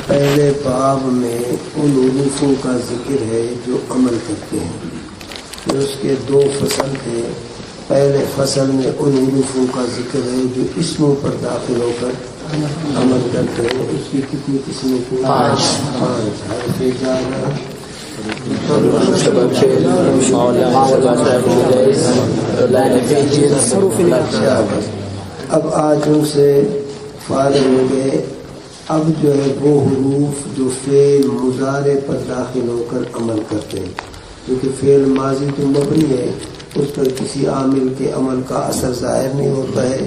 پہلے باب میں ان حروفوں کا ذکر ہے جو عمل کرتے ہیں. پھر اس کے دو فصل تھے. پہلے فصل میں ان حروفوں کا ذکر ہے جو اسموں پر داخل ہو کر عمل کرتے ہیں. اس کی کتنی قسمیں تھیں؟ 5. حرف جارہ، اب آج ان سے فارغ ہو گئے. اب جو ہے وہ حروف جو فعل مضارع پر داخل ہو کر عمل کرتے ہیں، کیونکہ فعل ماضی تو مبنی ہے، اس پر کسی عامل کے عمل کا اثر ظاہر نہیں ہوتا ہے،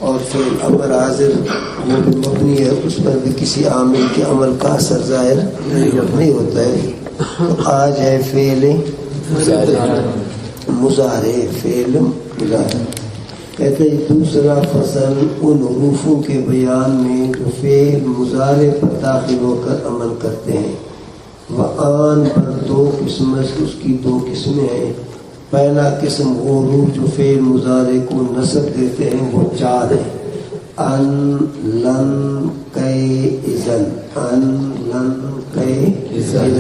اور فعل امر حاضر وہ بھی مبنی ہے، اس پر بھی کسی عامل کے عمل کا اثر ظاہر نہیں ہوتا ہے. تو آج ہے فعل مضارع. فعل مضارع کہتے ہیں دوسرا فصل ان حروفوں کے بیان میں جو فعل مضارع پر داخل ہو کر عمل کرتے ہیں. وآن پر دو قسم، اس کی دو قسمیں ہیں. پہلا قسم وہ حروف جو فعل مضارع کو نصب دیتے ہیں وہ 4 ہیں. ان، لن، کئی، اذن. ان، لن، کئی، اذن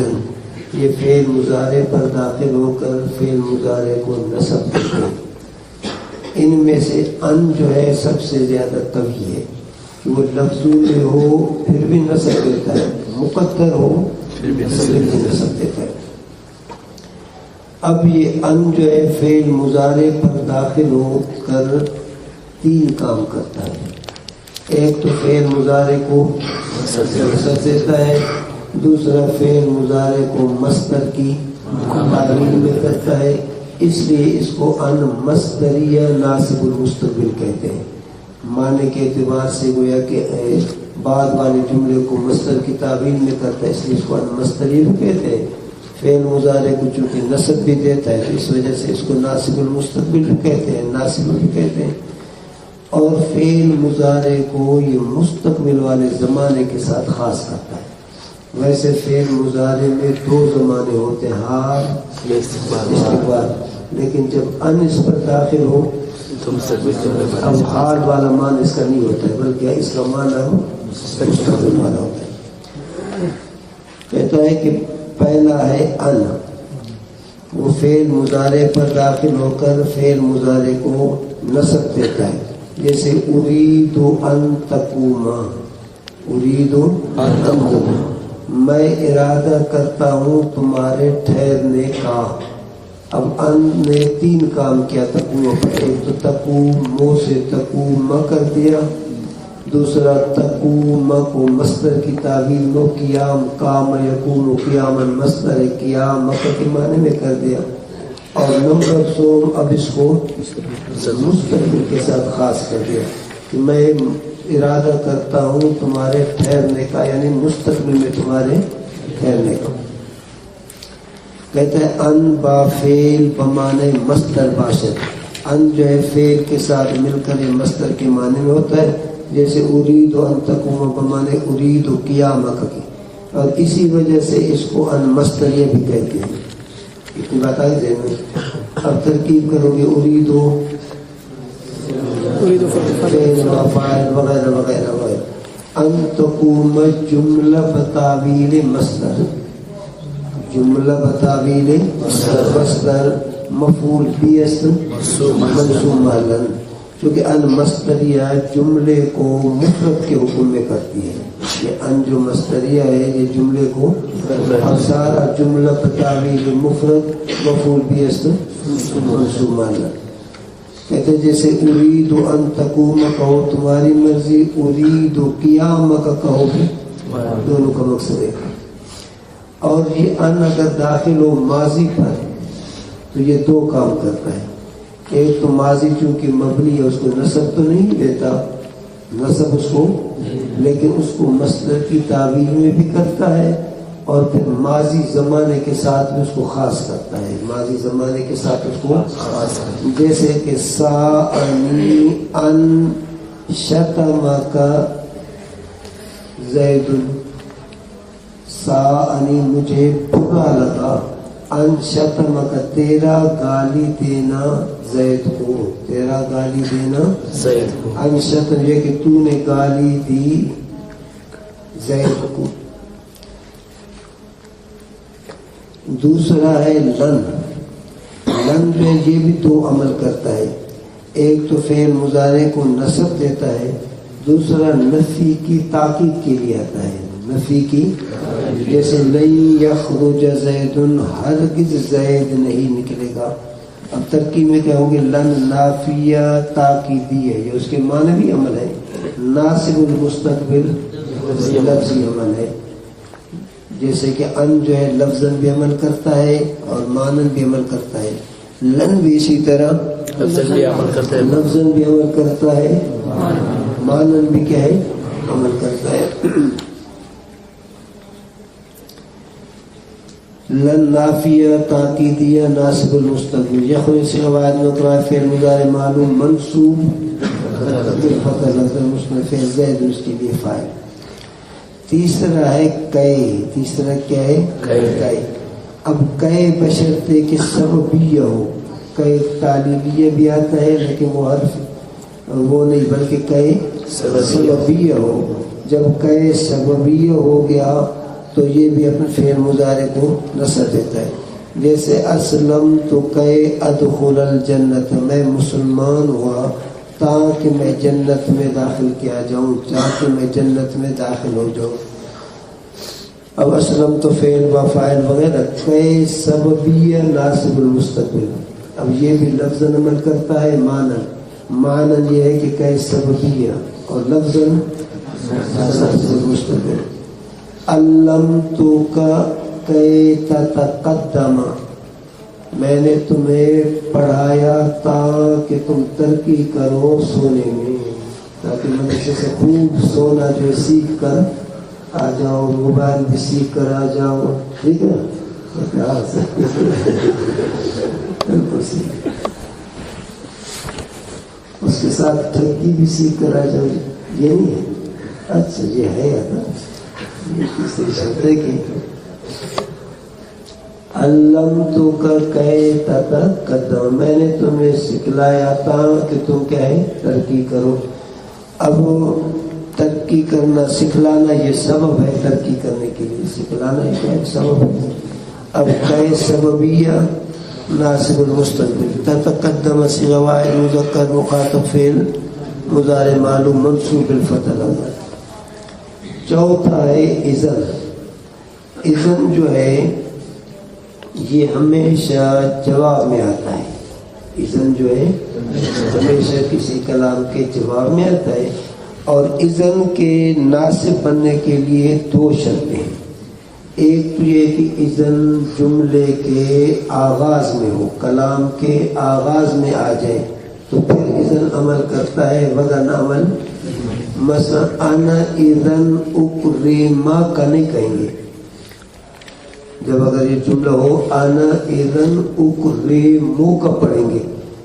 یہ فعل مضارع پر داخل ہو کر فعل مضارع کو نصب دیتے ہیں. ان میں سے ان جو ہے سب سے زیادہ قوی ہے کہ وہ لفظوں میں ہو پھر بھی نصب دیتا ہے، مقدر ہو پھر بھی نصب دیتا ہے. اب یہ ان جو ہے فعل مضارع پر داخل ہو کر 3 کام کرتا ہے. ایک تو فعل مضارع کو نصب دیتا ہے، دوسرا فعل مضارع کو مصدر کی تعمیل میں کرتا ہے. اس لیے اس کو ان مصدریہ ناصب المستقبل کہتے ہیں. معنی کے اعتبار سے گویا کہ بعد والے جملے کو مصدر کی تعمیل میں کرتا ہے، اس لیے اس کو ان مصدریہ بھی کہتے ہیں. فعل مضارع کو چونکہ نصب بھی دیتا ہے تو اس وجہ سے اس کو ناصب المستقبل بھی کہتے ہیں، ناصب بھی کہتے ہیں. اور فعل مضارع کو یہ مستقبل والے زمانے کے ساتھ خاص کرتا ہے. ویسے فعل مضارع میں 2 زمانے ہوتے ہیں، حال، استقبال، لیکن جب ان اس پر داخل ہو اب حال والا معنی اس کا نہیں ہوتا ہے، بلکہ اس کا معنی مستقبل والا ہوتا ہے. کہتا ہے کہ پہلا ہے ان، وہ فعل مضارع پر داخل ہو کر فعل مضارع کو نصب دیتا ہے. جیسے اريد ان تقوم، اريد ان تقوم، میں ارادہ کرتا ہوں تمہارے ٹھہرنے کا. اب ان نے 3 کام کیا تقوم پر. ایک تو تقوم مو سے تقوم کر دیا، دوسرا تقوم کو مصدر کی تعبیر نو قیام، قام یقوم قیاما مصدر قیام کے معنی میں کر دیا. اور نمبر 2 اب اس کو مستقبل کے ساتھ خاص کر دیا کہ میں ارادہ کرتا ہوں تمہارے ٹھہرنے کا، یعنی مستقبل میں تمہارے ٹھہرنے کا. کہتے ہیں ان با فعل بمعنی مصدر باشد. ان جو ہے فعل کے ساتھ مل کر یہ مصدر کے معنی میں ہوتا ہے. جیسے اريد ان تقوم بمعنی اريد قیامک کی، اور اسی وجہ سے اس کو ان مصدریہ بھی کہتے ہیں. اتنی بات آئی ذہن میں. اب ترکیب کرو گے اريد فاعل وغیرہ وغیرہ وغیرہ. ان تقوم جملہ بتاویل مصدر، جملہ بتاویل مصدر مفعول بھی است منصوب معلن، کیونکہ ان مصدریہ جملے کو مفرد کے حکم میں کرتی ہے. یہ ان جو مصدریہ ہے یہ جملے کو، اب سارا جملہ بتاویل مفرد مفعول بھی است منصوب معلن. کہتے جیسے اريد ان تقوم کہو تمہاری مرضی، اريد قیام کا کہو بھی دونوں کا مقصد ہے. اور یہ ان اگر داخل ہو ماضی پر تو یہ 2 کام کرتا ہے. ایک تو ماضی چونکہ مبنی ہے اس کو نصب تو نہیں دیتا، نصب اس کو، لیکن اس کو مصدر کی تعبیر میں بھی کرتا ہے، اور پھر ماضی زمانے کے ساتھ بھی اس کو خاص کرتا ہے. ماضی زمانے کے ساتھ اس کو خاص کرتا ہے. جیسے کہ ساءنی ان شتمک زید، ساءنی مجھے برا لگا، ان شتمک تیرا گالی دینا زید کو، تیرا گالی دینا زید کو. ان شتم یہ کہ تو نے گالی دی زید کو. دوسرا ہے لن. لن جو ہے یہ بھی دو عمل کرتا ہے. ایک تو فعل مضارع کو نصب دیتا ہے, دوسرا نفی کی تاکید کے لیے آتا ہے. نفی کی, جیسے لن یخرج زید, ہرگز زید نہیں نکلے گا. اب ترکیب میں کیا ہوگی؟ لن نافیہ تاکیدی ہے, یہ اس کے معنی بھی عمل ہے. ناصب المستقبل لفظی عمل ہے, جیسے کہ ان جو ہے لفظاً بھی عمل کرتا ہے اور معنن بھی عمل کرتا ہے. لن بھی اسی طرح لفظاً بھی عمل کرتا ہے, معنن بھی کیا ہے؟ عمل کرتا ہے. لن نافیہ تاکیدیہ ناصب المستقبل. یخرج سے قواعد نقرہ فعل مضارع معلوم منصوب بالفتح المسند فعل زید اس کے لیے فاعل. تیسرا ہے کئے. تیسرا کیا ہے؟ کئے. اب کئے بشرطے کہ سببیہ ہو. کئے تعلیلیہ بھی آتا ہے لیکن وہ حرف وہ نہیں, بلکہ کئے سببیہ ہو. جب کئے سببیہ ہو گیا تو یہ بھی اپنے فعل مضارع کو نصب دیتا ہے. جیسے اسلم تو کئے ادخل الجنت, میں مسلمان ہوا تاکہ میں جنت میں داخل کیا جاؤں, تاکہ میں جنت میں داخل ہو جاؤں. اب اسلم تو فعل و فاعل وغیرہ. کئے سببیہ ناصب المستقبل, اب یہ بھی لفظاً عمل کرتا ہے, معنی یہ ہے کہ کئے سببیہ اور لفظاً ناصب المستقبل. علمتو کا کئے تتقدم, میں نے تمہیں پڑھایا تاکہ تم ترقی کرو سونے میں, تاکہ مدرسے سے خوب سونا جو سیکھ کر آ جاؤ, موبائل بھی سیکھ کر آ جاؤ. ٹھیک ہے, اس کے ساتھ ترقی بھی سیکھ کر آ جاؤ. یہ نہیں ہے؟ اچھا یہ ہے تیسری شرط ہے کہ علمتو کا کئے تتقدم, میں نے تمہیں سکھلایا تھا کہ تم کیا ہے؟ ترقی کرو. اب ترقی کرنا, سکھلانا یہ سبب ہے ترقی کرنے کے لیے, سکھلانا یہ کیا ہے؟ سبب ہے. اب کئے سببیہ ناصب المستقبل. تتقدم صیغہ واحد مذکر مخاطب فعل مضارع معلوم منصوب بالفتح. چوتھا ہے اذن. اذن جو ہے یہ ہمیشہ جواب میں آتا ہے. اذن جو ہے ہمیشہ کسی کلام کے جواب میں آتا ہے. اور اذن کے ناصب بننے کے لیے دو شرطیں ہیں. ایک تو یہ کہ اذن جملے کے آغاز میں ہو, کلام کے آغاز میں آ جائے تو پھر اذن عمل کرتا ہے, ورنہ عمل. مثلا انا اذن اکرما کا نہیں کہیں گے. جب اگر یہ جملہ ہو انا اذن اکرمو کا پڑھیں گے,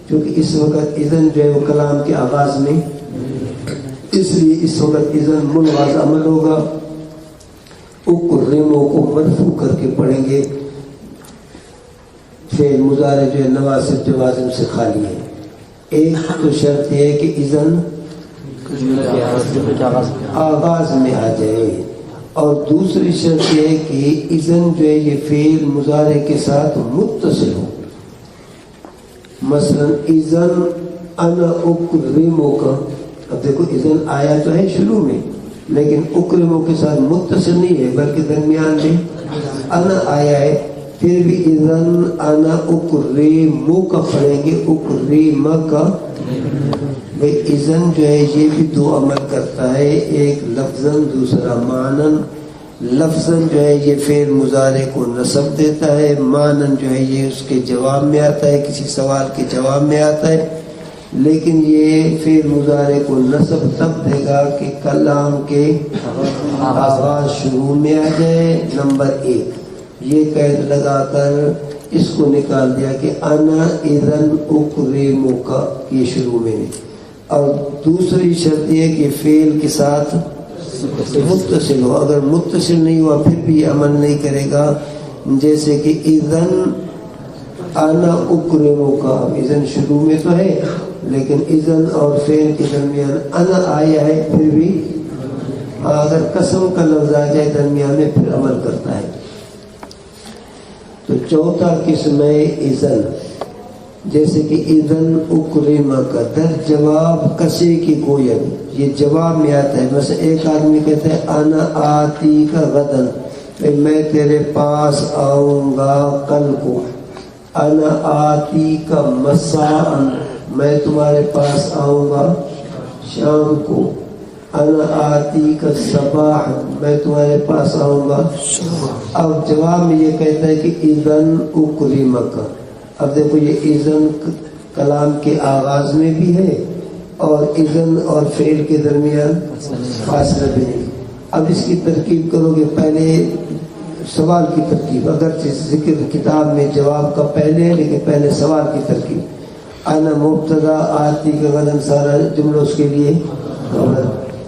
کیونکہ اس وقت اذن جو ہے وہ کلام کے آغاز میں, اس لیے اس وقت اذن منواز عمل ہوگا. اکرمو کو مرفوع کر کے پڑھیں گے. فعل مضارع جو ہے نواسب جوازم سے خالی ہے. ایک تو شرط یہ ہے کہ اذن آغاز میں آ جائے, اور دوسری شرط یہ ہے کہ اذن جو ہے یہ فعل مضارع کے ساتھ متصل ہو. مثلا اذن انا اکرمو کا, اب دیکھو اذن آیا تو ہے شروع میں, لیکن اکرمو کے ساتھ متصل نہیں ہے بلکہ درمیان میں انا آیا ہے. پھر بھی اذن انا اکرمو کا پڑھیں گے, اکرما کا. بھئی اذن جو ہے یہ بھی دو عمل کرتا ہے, ایک لفظاً دوسرا معنن. لفظاً جو ہے یہ فعل مضارع کو نصب دیتا ہے, معنن جو ہے یہ اس کے جواب میں آتا ہے, کسی سوال کے جواب میں آتا ہے. لیکن یہ فعل مضارع کو نصب تب دے گا کہ کلام کے آغاز شروع میں آ جائے. نمبر ایک یہ قید لگا کر اس کو نکال دیا کہ انا اذن اکرمو کا, یہ شروع میں نہیں. اور دوسری شرط یہ کہ فعل کے ساتھ متصل ہو. اگر متصل نہیں ہوا پھر بھی یہ عمل نہیں کرے گا. جیسے کہ اذن انا اکرمو کا, اب اذن شروع میں تو ہے لیکن اذن اور فعل کے درمیان انا آیا ہے, پھر بھی اگر قسم کا لفظ آ جائے درمیان میں پھر عمل کرتا ہے. تو چوتھا قسم ہے اذن، جیسے کہ اذن اکرم کا در جواب کسی کی گوید، یہ جواب میں آتا ہے. مثلا ایک آدمی کہتا ہے انا آتی کا غدن، میں تیرے پاس آؤں گا کل کو. انا آتی کا مساء، میں تمہارے پاس آؤں گا شام کو. انا آتی کا صباح، میں تمہارے پاس آؤں گا. اب جواب میں یہ کہتا ہے کہ اذن اکرمک. اب دیکھو یہ اذن کلام کے آغاز میں بھی ہے اور اذن اور فعل کے درمیان فاصلہ بھی نہیں. اب اس کی ترکیب کرو گے، پہلے سوال کی ترکیب، اگرچہ ذکر کتاب میں جواب کا پہلے ہے لیکن پہلے سوال کی ترکیب. انا مبتدا، آتی کا غدن، سارا جملہ اس کے لیے خبر.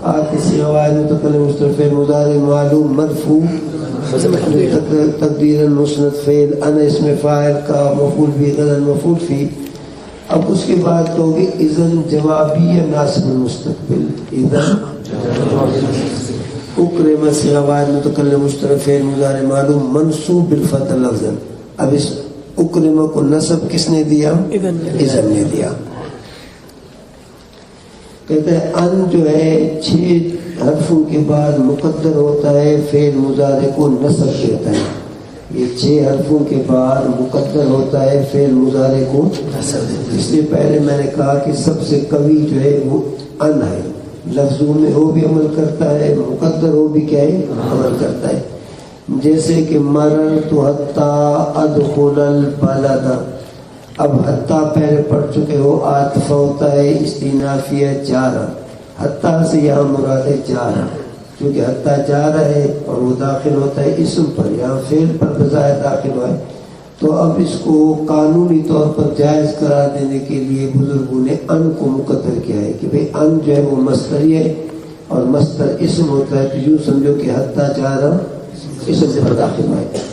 آتی سے غیر متکلم مستقبل مضارع معلوم مرفوع تقدیرا مسند فعل. انا اسم فاعل کا مفعول بھی غدن مفعول فی. اب اس کے بعد کہو گے اذن جوابیہ ناصب المستقبل. اذن اکرم سے غیر متکلم مستقبل فعل مضارع معلوم منصوب بالفتح لفظا. اب اس اکرم کو نصب کس نے دیا؟ اذن نے دیا. کہتے ہیں ان جو ہے 6 حرفوں کے بعد مقدر ہوتا ہے، فعل مضارع کو نصب دیتا ہے. یہ 6 حرفوں کے بعد مقدر ہوتا ہے، فعل مضارع کو نصب دیتا ہے. اس لیے پہلے میں نے کہا کہ سب سے قوی جو ہے وہ ان ہے. لفظوں میں ہو بھی عمل کرتا ہے، مقدر ہو بھی کیا ہے عمل کرتا ہے. جیسے کہ مررت حتی ادخل البلد. اب حتی پہلے پڑھ چکے ہو، عاطفہ ہوتا ہے استئنافیہ جارہ. حتی سے یہاں مراد ہے جارہ، کیونکہ حتی جارہ ہے اور وہ داخل ہوتا ہے اسم پر، یہاں فعل پر بظاہر داخل ہوا ہے. تو اب اس کو قانونی طور پر جائز قرار دینے کے لیے بزرگوں نے ان کو مقدر کیا ہے کہ بھئی ان جو ہے وہ مصدری ہے اور مصدر اسم ہوتا ہے. تو یوں سمجھو کہ حتی جارہ اسم پر داخل ہوا ہے.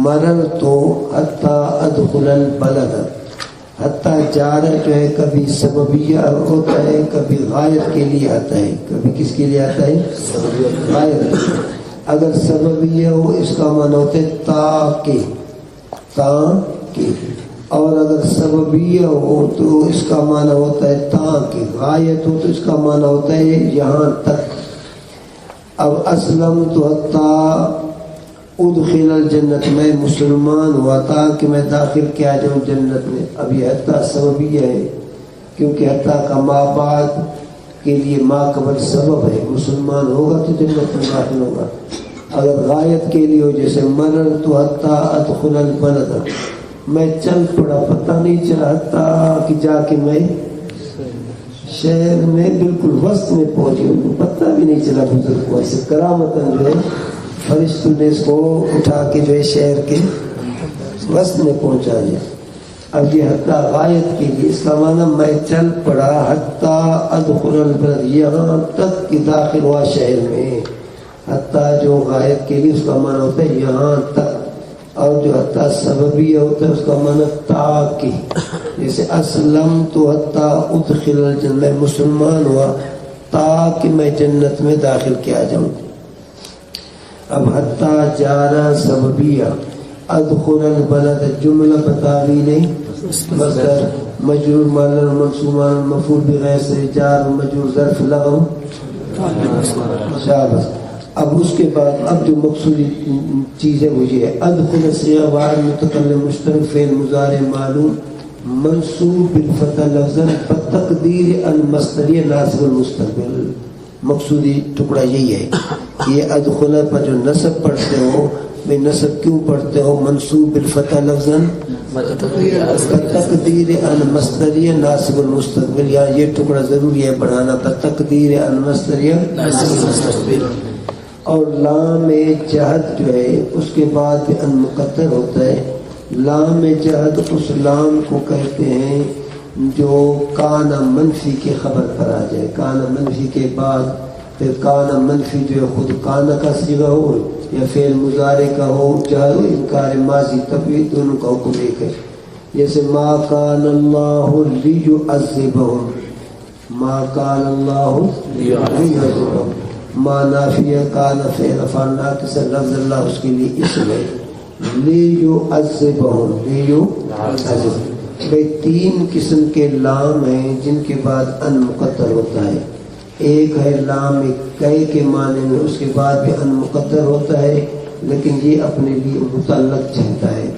مررت حتی ادخل البلد. حتی جارہ جو ہے کبھی سببیہ ہوتا ہے، کبھی غایت کے لیے آتا ہے. کبھی کس کے لیے آتا ہے؟ غایت. اگر سببیہ ہو اس کا معنی ہوتا ہے تاکہ، اور اگر سببیہ ہو تو اس کا معنی ہوتا ہے تاکہ. غایت ہو تو اس کا معنی ہوتا ہے یہاں تک. اب اسلمت حتی ادخل الجنت، میں مسلمان ہوا تاکہ میں داخل کیا جاؤں جنت میں. اب یہ حتی سببیہ ہے کیونکہ حتی کا ما بعد کے لیے ما قبل سبب ہے. مسلمان ہوگا تو جنت میں داخل ہوگا. اگر غایت کے لیے ہو جیسے مررت حتی ادخل البلد، میں چل پڑا، پتہ نہیں چلا حتی کہ جا کے میں شہر میں بالکل وسط میں پہنچی ہوں، پتہ بھی نہیں چلا. بزرگ کو ایسے کرامتاً جو ہے فرشتوں نے اس کو اٹھا کے جو ہے شہر کے وسط میں پہنچا دیا. اب یہ حتی غایت کے لیے، اس کا معنی میں چل پڑا حتی ادخل البلد، یہاں تک کہ داخل ہوا شہر میں. حتی جو غایت کے لیے اس کا معنی ہوتا ہے یہاں تک، اور جو حتی سببیہ ہوتا ہے اس کا معنی تاکہ. جیسے اسلمت حتی ادخل الجنت، میں مسلمان ہوا تاکہ میں جنت میں داخل کیا جاؤں. اب حتی جارہ سببیہ، ادخل البلد جملہ بتاویل مصدر مجرور مالر منصوبان مفعول بغیر سے جار مجرور ظرف لغو شابس. اب اس کے بعد اب جو مقصودی چیز ہے وہ یہ ہے ادخل صیغہ واحد متکلم مشترک فعل مضارع معلوم منصوب بالفتح لفظا بتقدیر المصدریہ ناصب المستقبل. مقصودی ٹکڑا یہی ہے کہ یہ ادخل پر جو نصب پڑھتے ہو، میں نصب کیوں پڑھتے ہو؟ منصوب بالفتح لفظا بتقدیر المصدریہ ناصب المستقبل. یا یہ ٹکڑا ضروری ہے پڑھانا، بتقدیر المصدریہ ناصب المستقبل. اور لام جہد جو ہے اس کے بعد ان مقدر ہوتا ہے. لام جہد اس لام کو کہتے ہیں جو کانا منفی کے خبر پر آ جائے. کانا منفی کے بعد پھر کانا منفی جو ہے خود کانا کا صیغہ ہو یا فعل مضارع کا ہو، چاہے انکار ماضی تبھی دونوں کا حکم ایک ہے. جیسے ما کان اللہ لیعذبہم، ما کان اللہ لیعذبہم، ما نافیہ کان فعل فعلنا کسر لفظ اللہ اس کے لیے اسم ہے. لیعذبہم لیعذب بھئی تین قسم کے لام ہیں جن کے بعد ان مقدر ہوتا ہے. ایک ہے لام کئی کے معنی میں اس کے بعد بھی ان مقدر ہوتا ہے لیکن یہ اپنے لیے متعلق چاہتا ہے.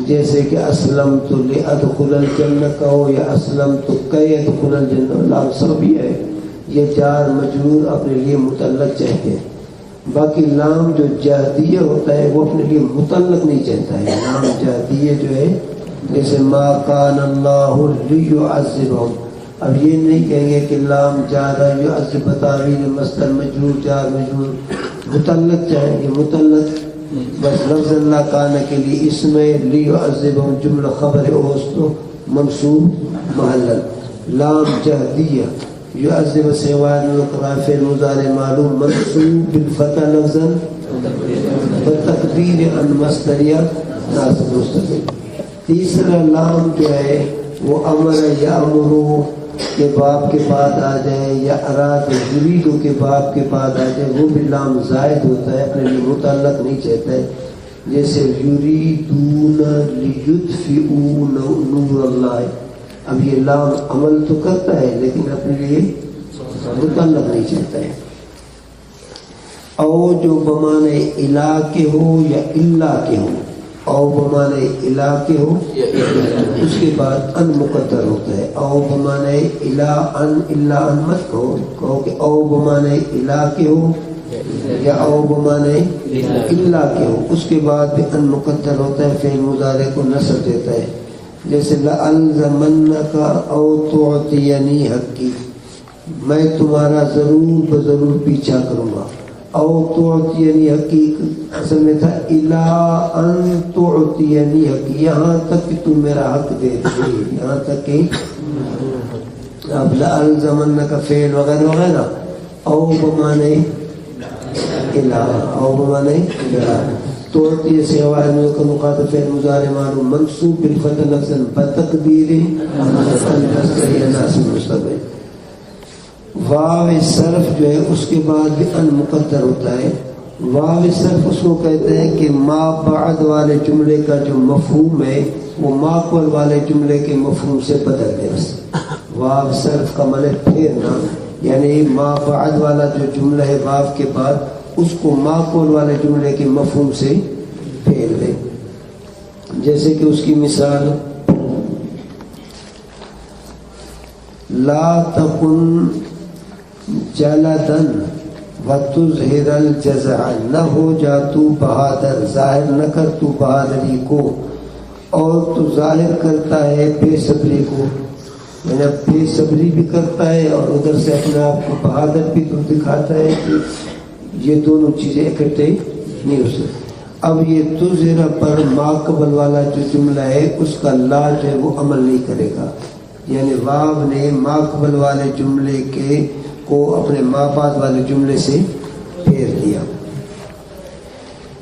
جیسے کہ اسلم تو لأدخل الجنہ کہو یا اسلم تو کئی ادخل الجنہ لام سببی ہے. یہ جار مجرور اپنے لیے متعلق چاہتے ہیں. باقی لام جو جہدیہ ہوتا ہے وہ اپنے لیے متعلق نہیں چاہتا ہے. لام جہدیہ جو ہے جیسے ما کان اللہ لیعذبہم. اب یہ نہیں کہیں گے کہ لام جارہ یعذب تعویل مصدر مجرور جار مجرور متعلق چاہیں گے. متعلق بس لفظ اللہ کان کے لیے اسم لیعذبہم جملہ خبر اوست منصوب محلل. لام جہدیہ یعذب سواد فعل مضارع معلوم منصوب بالفتح لفظا بتقدیر ان مصدریہ ناصب مستقل. تیسرا لام جو ہے وہ امر یا امرو کے باب کے بعد آ جائے یا اراد یریدو کے باب کے بعد آ جائے وہ بھی لام زائد ہوتا ہے اپنے لیے متعلق نہیں چاہتا ہے. جیسے یریدون لیطفئوا نور اللہ. اب یہ لام عمل تو کرتا ہے لیکن اپنے لیے متعلق نہیں چاہتا ہے. او جو بمانے الا کے ہو یا الا کے ہو او بمانے الا کے ہو اس کے بعد ان مقدر ہوتا ہے. او بمانے الا ان مت کہو کہ او بمانے الا کے ہو یا او بمانے الا کے ہو اس کے بعد بھی ان مقدر ہوتا ہے. فعل مضارع کو نصب دیتا ہے. جیسے لألزمنک او تعطینی حقی میں تمہارا ضرور بضرور پیچھا کروں گا. او تعطینی حقی اصل میں تھا الا ان تعطینی حقی یہاں تک کہ تم میرا حق دے دے. یہاں تک کہ اب لألزمنک فعل وغیرہ وغیرہ او بمانے الا او بمانے الا توڑتی سے حوالے کا مخاطب فعل مضارع معلوم منصوب بالفتح لفظا بتقدیر ناصب مستقبل. واو صرف جو ہے اس کے بعد بھی ان مقدر ہوتا ہے. واو صرف اس کو کہتے ہیں کہ ما بعد والے جملے کا جو مفہوم ہے وہ ما قبل والے جملے کے مفہوم سے بدل دے. واو صرف کا معنی پھیرنا یعنی ما بعد والا جو جملہ ہے واو کے بعد اس کو ما قبل والے جملے کے مفہوم سے پھیر دے. جیسے کہ اس کی مثال لا تکن جلدن وتظہر الجزع نہ ہو جا تو بہادر ظاہر نہ کر تو بہادری کو اور تو ظاہر کرتا ہے بے صبری کو. یعنی بے صبری بھی کرتا ہے اور ادھر سے اپنے آپ کو بہادر بھی تو دکھاتا ہے کہ یہ دونوں چیزیں اکٹھے نہیں ہو سکتی. اب یہ تظہر پر ما قبل والا جو جملہ ہے اس کا لا جو ہے وہ عمل نہیں کرے گا. یعنی واو نے ما قبل والے جملے کے کو اپنے ما بعد والے جملے سے پھیر دیا.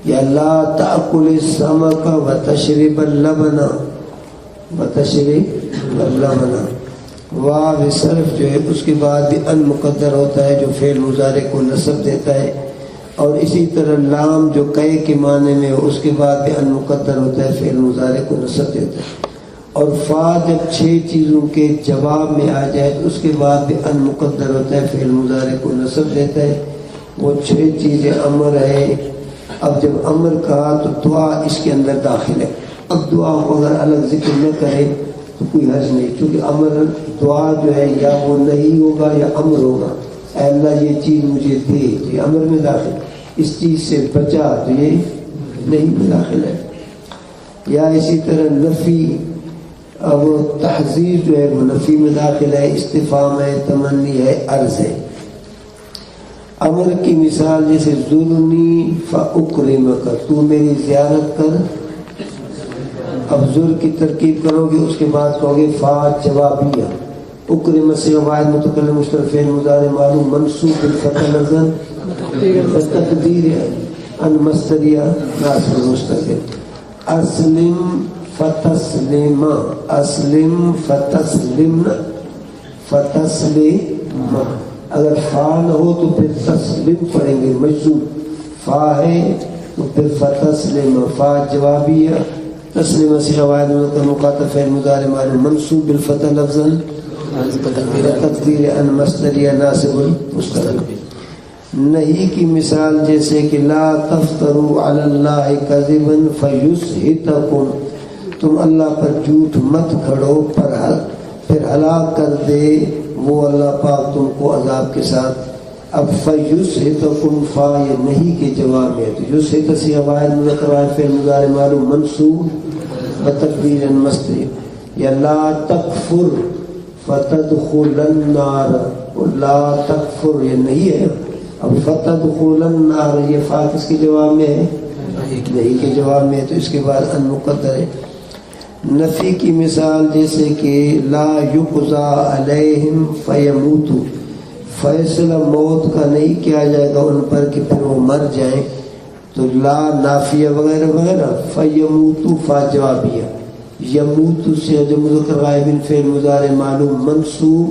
یا لا تأکل السمک وتشرب اللبن وتشرب اللبن. واو صرف جو ہے اس کے بعد بھی ان مقدر ہوتا ہے جو فعل مضارع کو نصب دیتا ہے. اور اسی طرح لام جو کئے کے معنی میں اس کے بعد بھی ان مقدر ہوتا ہے فعل مضارع کو نصب دیتا ہے. اور فا جب 6 چیزوں کے جواب میں آ جائے تو اس کے بعد بھی ان مقدر ہوتا ہے فعل مضارع کو نصب دیتا ہے. وہ 6 چیزیں امر ہے. اب جب امر کہا تو دعا اس کے اندر داخل ہے. اب دعا کو اگر الگ ذکر نہ کرے تو کوئی حرج نہیں کیونکہ امر دعا جو ہے یا وہ نہیں ہوگا یا امر ہوگا. اے اللہ یہ چیز مجھے دے تو یہ امر میں داخل. اس چیز سے بچا تو یہ نہیں میں داخل ہے. یا اسی طرح نفی اب تحذیر جو ہے وہ نفی میں داخل ہے. استفہام ہے تمنی ہے عرض ہے. امر کی مثال جیسے زرنی فاکرمک تو میری زیارت کر. اب زر کی ترکیب کرو گے اس کے بعد کہو گے فا جوابیہ. اکرم سے واحد متکلم مشترک فعل مضارع معلوم منصوب بالفتح لفظا تقدیر ان مصدریہ ناصب مستقل. اسلم فتسلم اسلم فتسلم فتسلم اگر فا نہ ہو تو پھر تسلیم پڑھیں گے، مجزوم فا ہے تو پھر فتسلم، فا جوابیہ، تسلیم صیغہ واحد مذکر مخاطب فعل مضارع معلوم منصوب بالفتح لفظا تقدیر ان مصدریہ ناصب المستقبل. نہیں کی مثال جیسے کہ لا تفتروا علی اللہ کذبا فیسحتکم، تم اللہ پر جھوٹ مت کھڑو پھر ہلاک کر دے وہ اللہ پاک تم کو عذاب کے ساتھ. اب فیسحتکم فا یہ نہیں کے جواب میں، تو یسحت صیغہ واحد مذکر واحد فعل مضارع معلوم منصوب بتقدیر ان مصدر. یا لا تکفر فتدخل النار، لا تکفر یہ نہیں ہے. اب فتدخل النار یہ فا کس کے جواب میں ہے؟ نہیں کے جواب میں، تو اس کے بعد ان مقدر ہے. نفی کی مثال جیسے کہ لا یقضی علیہم فیموتوا، فیصلہ موت کا نہیں کیا جائے گا ان پر کہ پھر وہ مر جائیں، تو لا نافیہ وغیرہ وغیرہ. فیموتوا فا جوابیہ، یموت سے جو مذکر غائب فعل مضارع معلوم منصوب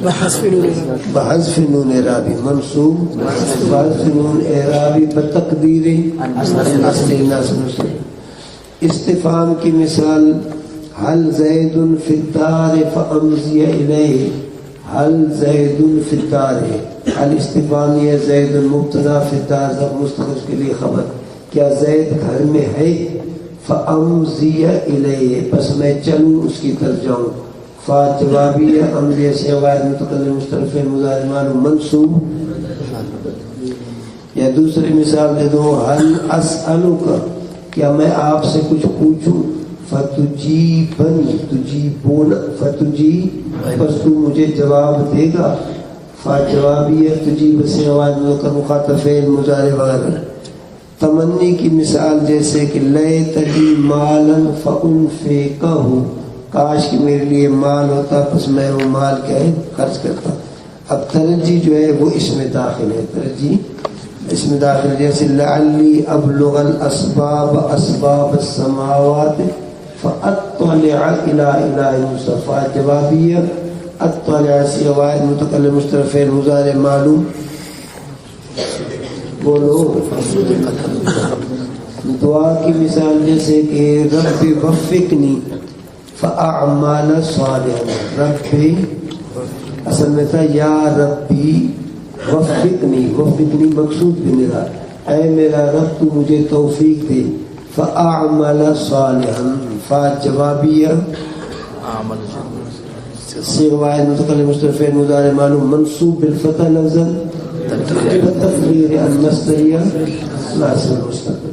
بحذف نون اعرابی، منصوب بحذف نون اعرابی بتقدیر اصل ناصب. استفہام کی مثال هل زید فی الدار فامضی الیہ، هل زید فی الدار، هل استفہامیہ زید مبتدا فی الدار ضرب مستقر کے لیے خبر، کیا زید گھر میں ہے؟ فامضی الیہ پس میں چلوں اس کی طرف جاؤں. فا جوابیہ، امریہ صیغہ واحد متکلم مستتر فعل مضارع معلوم منصوب. یا دوسری مثال دے دو هل اسألک، کیا میں آپ سے کچھ پوچھوں؟ فتجیبنی، تجیبون فتجیب بس تو مجھے جواب دے گا. فا جوابیہ، تجیب صیغہ واحد مذکر مخاطب فعل مضارع وغیرہ. تمنی کی مثال جیسے کہ لیت لی مالا فانفقہ، کاش کہ میرے لیے مال ہوتا پس میں وہ مال کیا ہے خرچ کرتا. اب ترجی جو ہے وہ اس میں داخل ہے، ترجی اس میں داخل جیسے لعلی ابلغ الاسباب اسباب السماوات فاطلع الى الہ موسیٰ. جوابیہ اطلع صیغہ واحد متکلم مستتر فعل مضارع معلوم. بولو. دعا کی مثال جیسے کہ رب وفقنی فاعمل صالحا، رب اصل میں تھا یا ربی وفقنی، وفقنی مقصود بھی میرا، اے میرا رب تو مجھے توفیق دے. فاعمل صالحا فا جوابیہ صیغہ واحد متکلم مستتر فعل مضارع معلوم منصوب بالفتح لفظا تقدیر المصدریہ ناصب المستقبل.